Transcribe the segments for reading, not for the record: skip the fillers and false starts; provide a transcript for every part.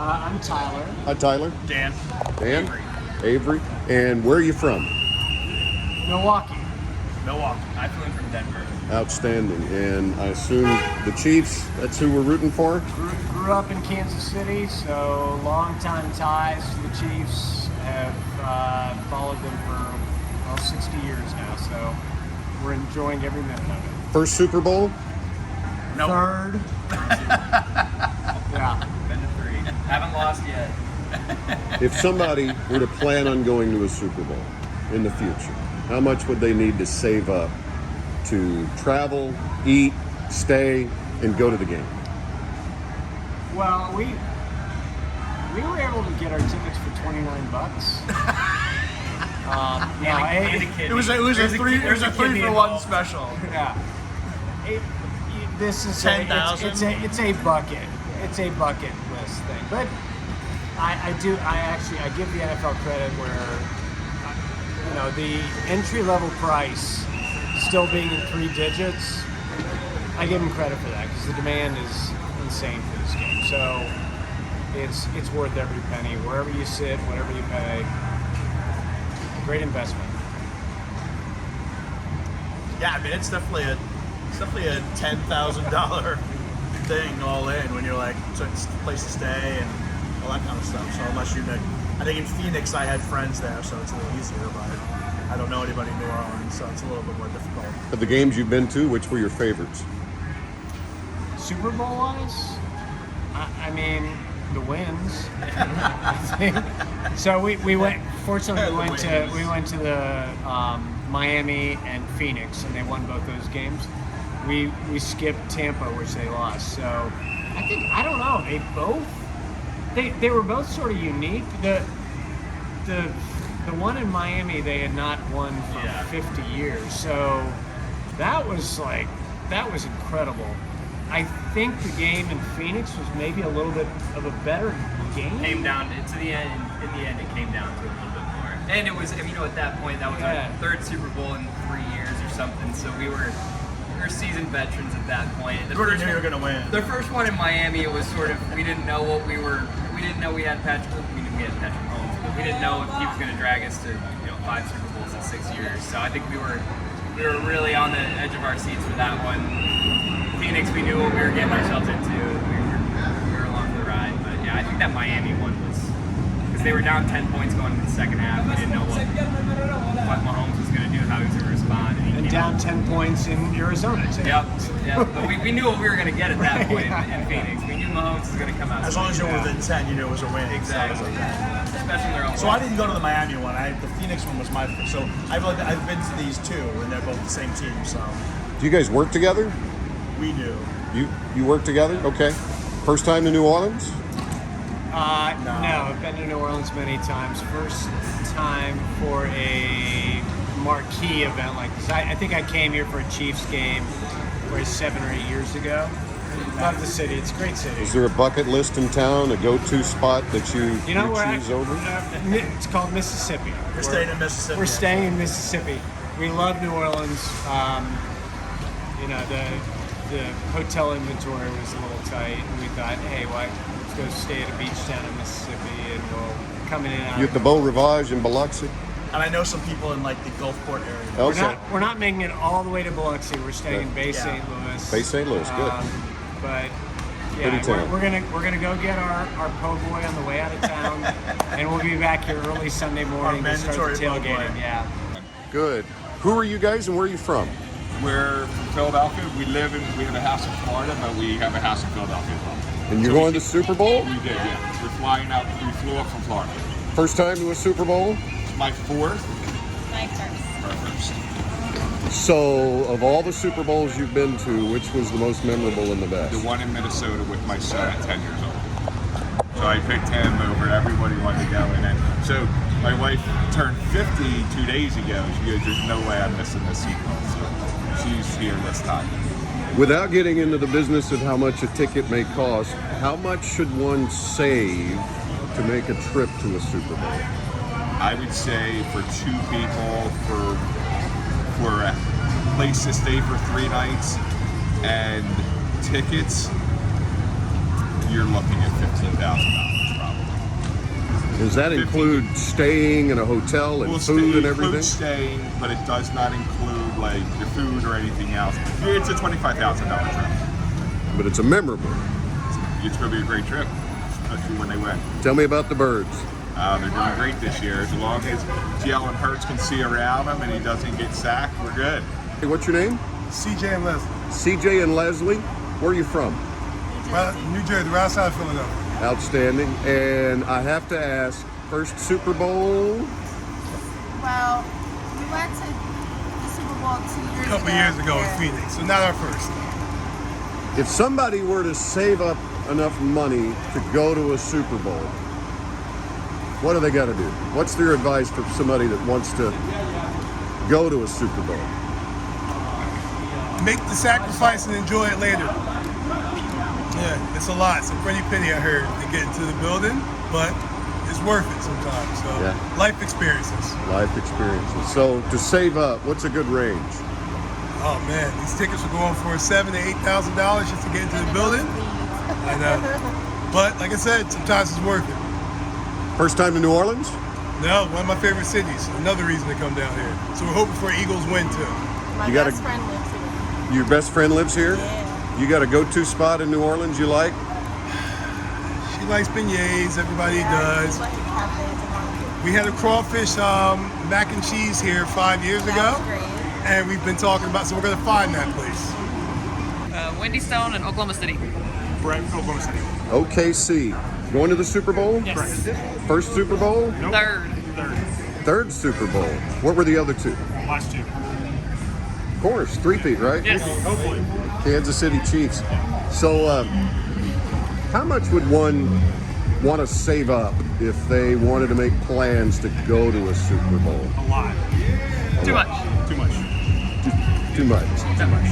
I'm Tyler. Hi, Tyler. Dan. Dan. Avery. And where are you from? Milwaukee. I flew in from Denver. Outstanding. And I assume the Chiefs, that's who we're rooting for? Grew up in Kansas City, so long-time ties to the Chiefs. Have followed them for 60 years now, so we're enjoying every minute of it. First Super Bowl? Nope. Third. Yeah. Been to 3. Haven't lost yet. If somebody were to plan on going to a Super Bowl in the future, how much would they need to save up to travel, eat, stay, and go to the game? Well, we were able to get our tickets for $29. It was a 3-for-1 special. Yeah. This is 10,000. It's a bucket list thing, but I give the NFL credit where the entry level price still being in 3 digits. I give them credit for that because the demand is insane for this game. So it's worth every penny. Wherever you sit, whatever you pay, great investment. Yeah, I mean it's definitely a $10,000 thing all in when you're like, so it's a place to stay and all that kind of stuff. So unless you, I think in Phoenix I had friends there, so it's a little easier. But I don't know anybody in New Orleans, so it's a little bit more difficult. Of the games you've been to, which were your favorites? Super Bowl wise, I mean the wins. I think. So we went. Fortunately, we went to the Miami and Phoenix, and they won both those games. We skipped Tampa, which they lost. So I don't know. They were both sort of unique. The one in Miami they had not won for 50 years. So that was incredible. I think the game in Phoenix was maybe a little bit of a better game. Came down to the end. In the end, it came down to a little bit more. And it was, at that point, that was our 3rd Super Bowl in 3 years or something. So we were seasoned veterans at that point. You already knew you were going to win. The first one in Miami, it was sort of, we didn't know what we were. We didn't know we had Patrick. We knew we had Patrick Mahomes, but we didn't know if he was going to drag us to 5 Super Bowls in 6 years. So I think we were really on the edge of our seats for that one. Phoenix, we knew what we were getting ourselves into. We were along for the ride. But yeah, I think that Miami one was, because they were down 10 points going into the second half. We didn't know what Mahomes was going to do, how he was going to respond. And down 10 points in Arizona too. Yep. But we knew what we were going to get at that point in Phoenix. We knew Mahomes was going to come out. As long as you were within 10, you knew it was a win. Exactly. Especially in their own. So I didn't go to the Miami one. The Phoenix one was my. So I've been to these 2, and they're both the same team. So Do you guys work together? we do. You work together? Okay. First time to New Orleans? No, I've been to New Orleans many times. First time for a marquee event like this. I think I came here for a Chiefs game 7 or 8 years ago. Love the city. It's a great city. Is there a bucket list in town, a go-to spot that you choose over? It's called Mississippi. We're staying in Mississippi. We're staying in Mississippi. We love New Orleans. The hotel inventory was a little tight, and we thought, hey, let's go stay at a beach town in Mississippi, and we'll come in and out. You at the Beau Rivage in Biloxi? And I know some people in like the Gulfport area. Okay. We're not making it all the way to Biloxi. We're staying in Bay St. Louis. Bay St. Louis, good. But Pretty yeah, town. we're gonna go get our po' boy on the way out of town, and we'll be back here early Sunday morning to start the mandatory po' boy. tailgating. Yeah. Good. Who are you guys and where are you from? We're from Philadelphia. We have a house in Florida, but we have a house in Philadelphia as well. And you're going to Super Bowl? We did, yeah. We're flying out. We flew up from Florida. First time to a Super Bowl? It's my 4th. My first. Our first. So, of all the Super Bowls you've been to, which was the most memorable and the best? The one in Minnesota with my son at 10 years old. So I picked him over everybody wanted to go. And then, so my wife turned 50 2 days ago. She goes, there's no way I'm missing this Super Bowl. So she's here this time. Without getting into the business of how much a ticket may cost, how much should one save to make a trip to a Super Bowl? I would say for 2 people, for a place to stay for 3 nights and tickets, you're looking at $15,000. Does that 50. include staying in a hotel and Well, food and it everything? includes staying, but it does not include like your food or anything else. It's a $25,000 trip. But it's a memorable. It's going to be a great trip, especially when they win. Tell me about the birds. They're doing great this year. As long as Jalen Hurts can see around him and he doesn't get sacked, we're good. Hey, what's your name? CJ and Leslie. CJ and Leslie. Where are you from? Well, New Jersey, right outside of Philadelphia. Outstanding. And I have to ask, first Super Bowl? Well, we went to the Super Bowl 2 years ago. A couple years ago in Phoenix, so not our first. If somebody were to save up enough money to go to a Super Bowl, what do they got to do? What's their advice for somebody that wants to go to a Super Bowl? Make the sacrifice and enjoy it later. Yeah, it's a lot. It's a pretty penny, I heard, to get into the building, but it's worth it sometimes. So, Yeah. life experiences. Life experiences. So to save up, what's a good range? Oh man, these tickets are going for $7,000 to $8,000 just to get into the building. I know. But like I said, sometimes it's worth it. First time to New Orleans? No, one of my favorite cities. Another reason to come down here. So we're hoping for Eagles win too. My You gotta- best friend lives here. Your best friend lives here? Yeah. You got a go-to spot in New Orleans you like? She likes beignets, everybody Yeah, does. like the cafes and all. We had a crawfish mac and cheese here 5 years ago. That's great. And we've been talking about, so we're gonna find that place. Wendy Stone in Oklahoma City. Brett, Oklahoma City. OKC. Going to the Super Bowl? Yes. First Super Bowl? Third. Third Super Bowl. What were the other two? Last two. Of course, three-peat, right? Yes. Hopefully. Kansas City Chiefs. So, how much would one want to save up if they wanted to make plans to go to a Super Bowl? A lot. Too much. Too much. Too much. Too much.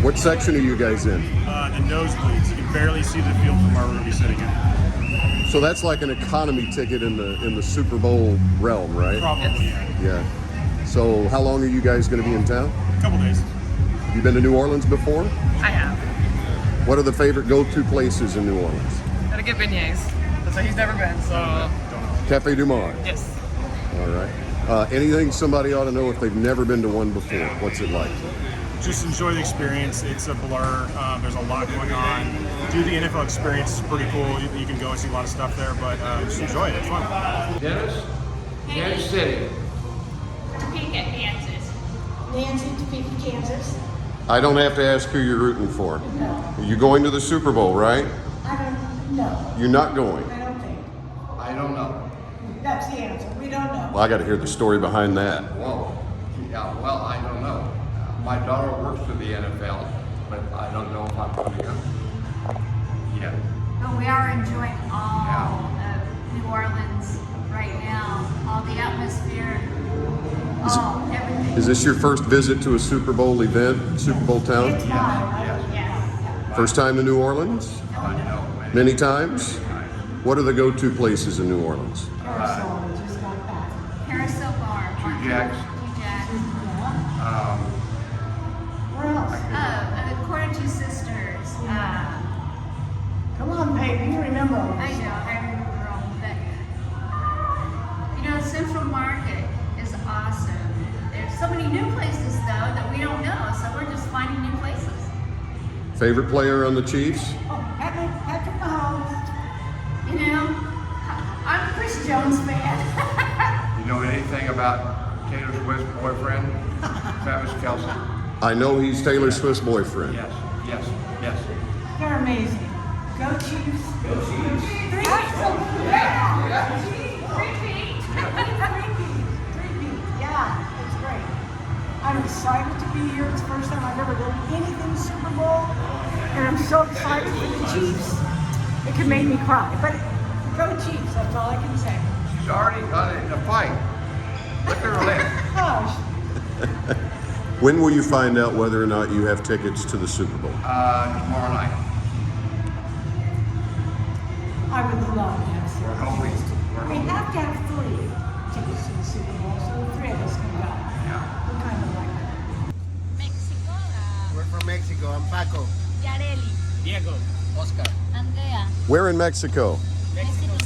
What section are you guys in? The nosebleeds. You can barely see the field from where we're going to be sitting in. So that's like an economy ticket in the Super Bowl realm, right? Probably, yeah. Yeah. So how long are you guys going to be in town? A couple days. You been to New Orleans before? I have. What are the favorite go-to places in New Orleans? Gotta get beignets. That's why he's never been, so. Cafe Du Monde. Yes. All right. Anything somebody ought to know if they've never been to one before? What's it like? Just enjoy the experience. It's a blur. There's a lot going on. Do the NFL experience. It's pretty cool. You can go and see a lot of stuff there, but just enjoy it. It's fun. Dennis, Kansas City. Topeka, Kansas. Nancy, Topeka, Kansas. I don't have to ask who you're rooting for. You're going to the Super Bowl, right? I don't know. You're not going. I don't think. I don't know. That's the answer. We don't know. Well, I got to hear the story behind that. Whoa. Yeah, well, I don't know. My daughter works for the NFL, but I don't know if I'm going to go. Yeah. But we are enjoying all Yeah. of New Orleans right now. All the atmosphere, everything. Is this your first visit to a Super Bowl event, Super Bowl town? It's mine. Yes. First time to New Orleans? Many times? What are the go-to places in New Orleans? Parasol, we just got back. Carousel Bar. Two Jacks. Two Jacks. Where else? The Quarter Two Sisters. Come on, baby, you remember all I this. know, I remember all of that. You know, Central Market is awesome. There's so many new places, though, that we don't know, so we're just finding new places. Favorite player on the Chiefs? Oh, Patrick Mahomes. You know, I'm a Chris Jones fan. You know anything about Taylor Swift's boyfriend, Travis Kelce? I know he's Taylor Swift's boyfriend. Yes, yes, yes. They're amazing. Go Chiefs. Go Chiefs. Three-peat. Yeah, it's great. I'm excited to be here. It's the first time I've ever done anything Super Bowl. And I'm so excited for the Chiefs. It could make me cry. But go Chiefs, that's all I can say. She's already got it in a fight. Look at her lip. Gosh, When will you find out whether or not you have tickets to the Super Bowl? Tomorrow night. I would love to have We're some. hoping. We have to have 3 tickets to the Super Bowl, so the 3 of us can go. Yeah. We kind of like that. Mexico. We're from Mexico. I'm Paco. Yareli. Diego. Oscar. Andrea. Where in Mexico? Mexico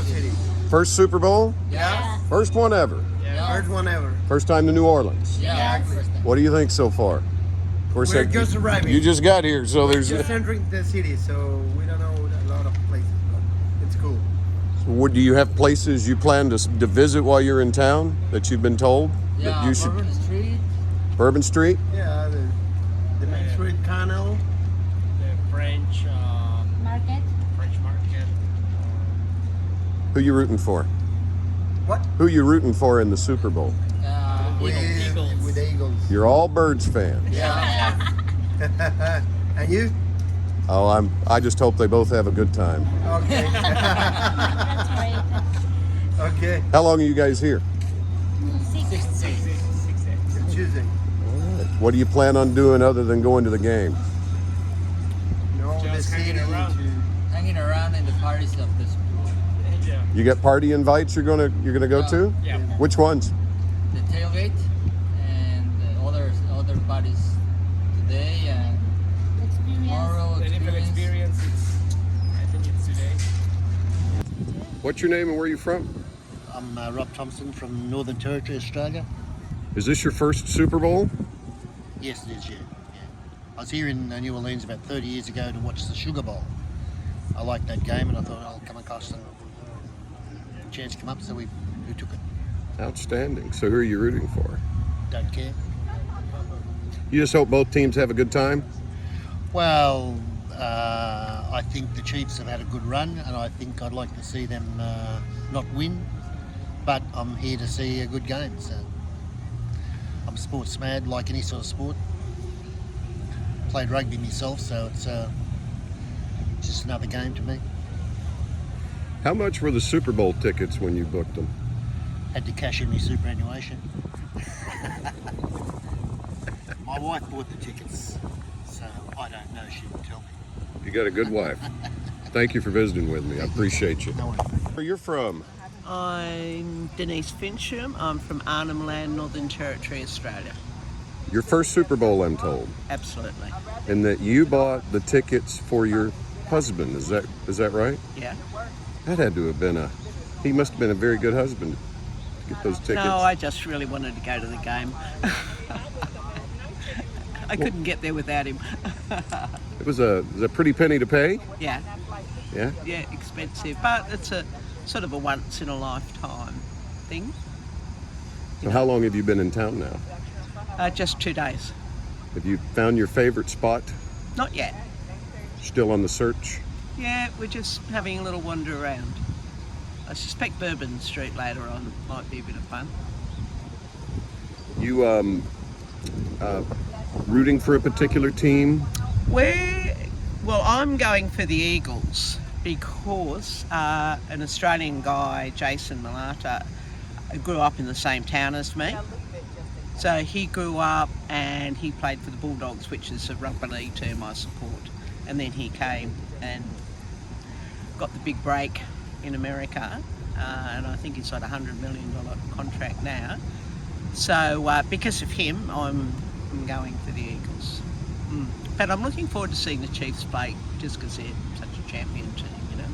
City. First Super Bowl? Yeah. First one ever. First one ever. First time to New Orleans. Yeah. What do you think so far? Of course, We're just arriving. You just got here, so there's. Just entering the city, so we don't know a lot of places, but it's cool. Do you have places you plan to visit while you're in town that you've been told that you should? Bourbon Street. Bourbon Street. Yeah, the Main Street Canal. The French Market. French market. Who you rooting for? What? Who you rooting for in the Super Bowl? With the Eagles. You're all Birds fans. Yeah. And you? Oh, I just hope they both have a good time. Okay. That's right. Okay. How long are you guys here? 6 days. Tuesday. What do you plan on doing other than going to the game? No, the Just city. hanging around. Hanging around in the parties of this. Yeah. You got party invites you're gonna go to? Yeah. Which ones? The tailgate and other parties today and tomorrow. The NFL experience. I think it's today. What's your name and where are you from? I'm Rob Thompson from Northern Territory, Australia. Is this your first Super Bowl? Yes, it is, yeah. I was here in New Orleans about 30 years ago to watch the Sugar Bowl. I liked that game and I thought I'll come across and a chance come up, so we took it. Outstanding. So who are you rooting for? Don't care. You just hope both teams have a good time? Well, I think the Chiefs have had a good run and I think I'd like to see them not win, but I'm here to see a good game. So I'm sports mad, like any sort of sport. Played rugby myself, so it's just another game to me. How much were the Super Bowl tickets when you booked them? Had to cash in my superannuation. My wife bought the tickets, so I don't know. She didn't tell me. You got a good wife. Thank you for visiting with me. I appreciate you. No worries. Where you're from? I'm Denise Fincham. I'm from Arnhem Land, Northern Territory, Australia. Your first Super Bowl, I'm told. Absolutely. And that you bought the tickets for your husband. Is that right? Yeah. That had to have been he must have been a very good husband to get those tickets. No, I just really wanted to go to the game. I couldn't get there without him. It was a pretty penny to pay? Yeah. Yeah? Yeah, expensive, but it's a sort of a once in a lifetime thing. So how long have you been in town now? Just 2 days. Have you found your favorite spot? Not yet. Still on the search? Yeah, we're just having a little wander around. I suspect Bourbon Street later on might be a bit of fun. You rooting for a particular team? Well, I'm going for the Eagles because an Australian guy, Jason Malata, grew up in the same town as me. So he grew up and he played for the Bulldogs, which is a rugby league team I support. And then he came and got the big break in America, and I think he's got a $100 million contract now. So because of him, I'm going for the Eagles. But I'm looking forward to seeing the Chiefs play just because they're such a champion team, you know.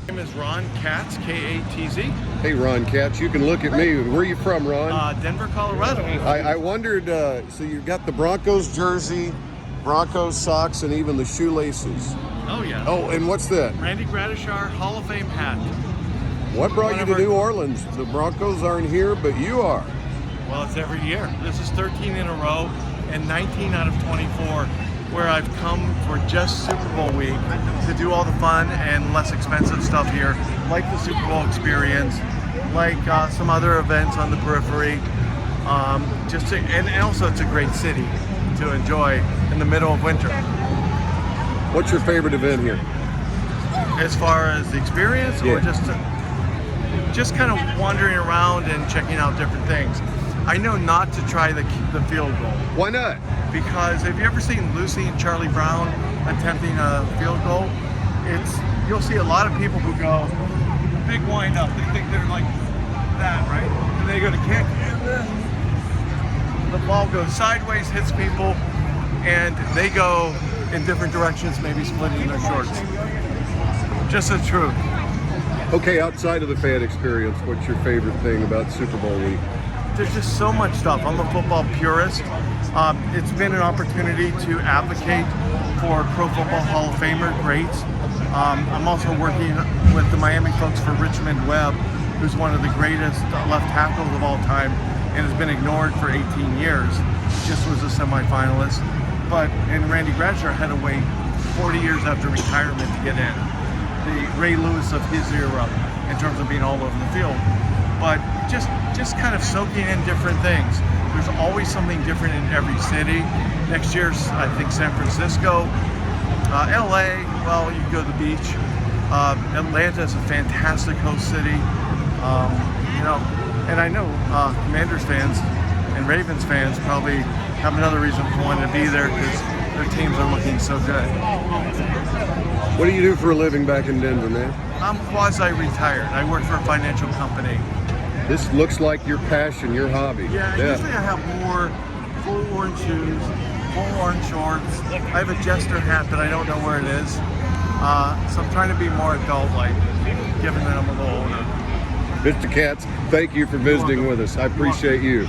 My name is Ron Katz, K-A-T-Z. Hey, Ron Katz, you can look at me. Where are you from, Ron? Denver, Colorado. I wondered, so you got the Broncos jersey, Broncos socks, and even the shoelaces. Oh, yeah. Oh, and what's that? Randy Gradishar Hall of Fame hat. What brought you to New Orleans? The Broncos aren't here, but you are. Well, it's every year. This is 13 in a row and 19 out of 24 where I've come for just Super Bowl week to do all the fun and less expensive stuff here, like the Super Bowl experience, like some other events on the periphery. And also it's a great city to enjoy in the middle of winter. What's your favorite event here? As far as the experience, or just kind of wandering around and checking out different things. I know not to try the field goal. Why not? Because have you ever seen Lucy and Charlie Brown attempting a field goal? You'll see a lot of people who go big wind up. They think they're like that, right? And they go to kick, and then the ball goes sideways, hits people, and they go in different directions, maybe splitting their shorts. Just the truth. Okay, outside of the fan experience, what's your favorite thing about Super Bowl week? There's just so much stuff. I'm a football purist. It's been an opportunity to advocate for Pro Football Hall of Famer greats. I'm also working with the Miami folks for Richmond Webb, who's one of the greatest left tackles of all time and has been ignored for 18 years. Just was a semifinalist. And Randy Bradshaw had to wait 40 years after retirement to get in. The Ray Lewis of his era in terms of being all over the field. But just kind of soaking in different things. There's always something different in every city. Next year's, I think, San Francisco. LA, well, you can go to the beach. Atlanta is a fantastic host city. And I know Commanders fans and Ravens fans probably have another reason for wanting to be there because their teams are looking so good. What do you do for a living back in Denver, man? I'm quasi-retired. I work for a financial company. This looks like your passion, your hobby. Yeah, usually I have more full orange shoes, full orange shorts. I have a Jester hat that I don't know where it is. So I'm trying to be more adult-like, given that I'm a little older. Mr. Katz, thank you for visiting with us. I appreciate you.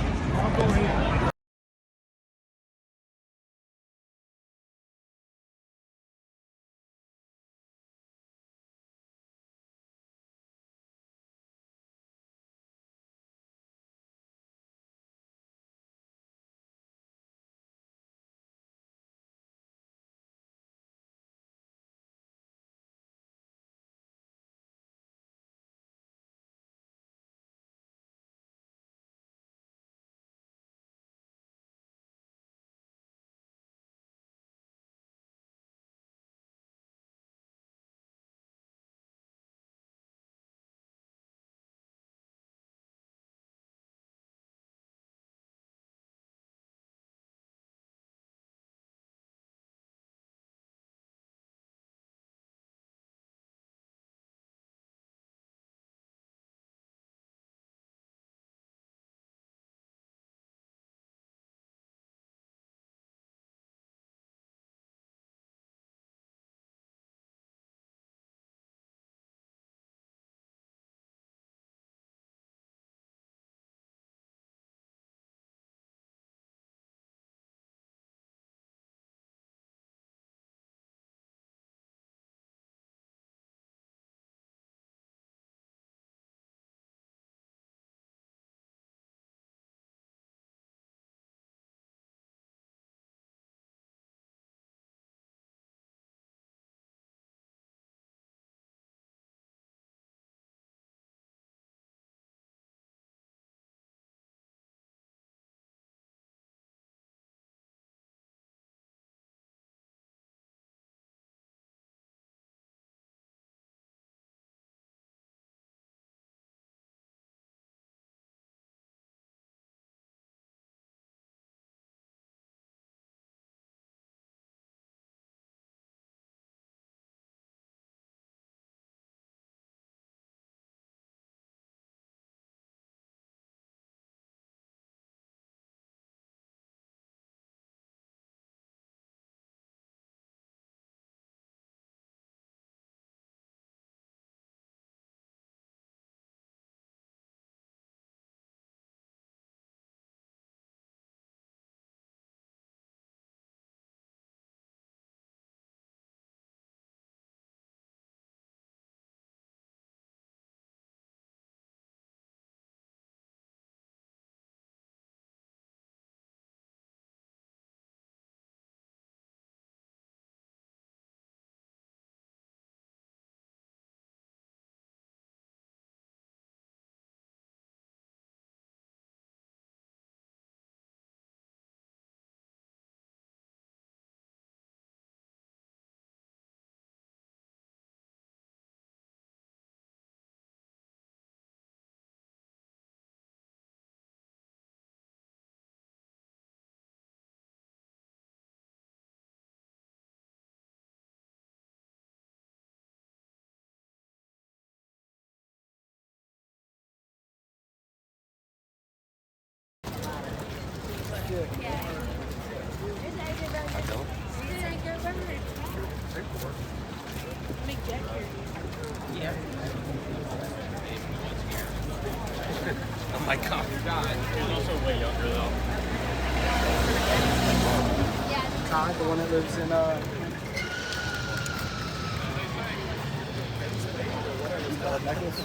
icon. He's also way younger though. Todd, the one that lives in necklace.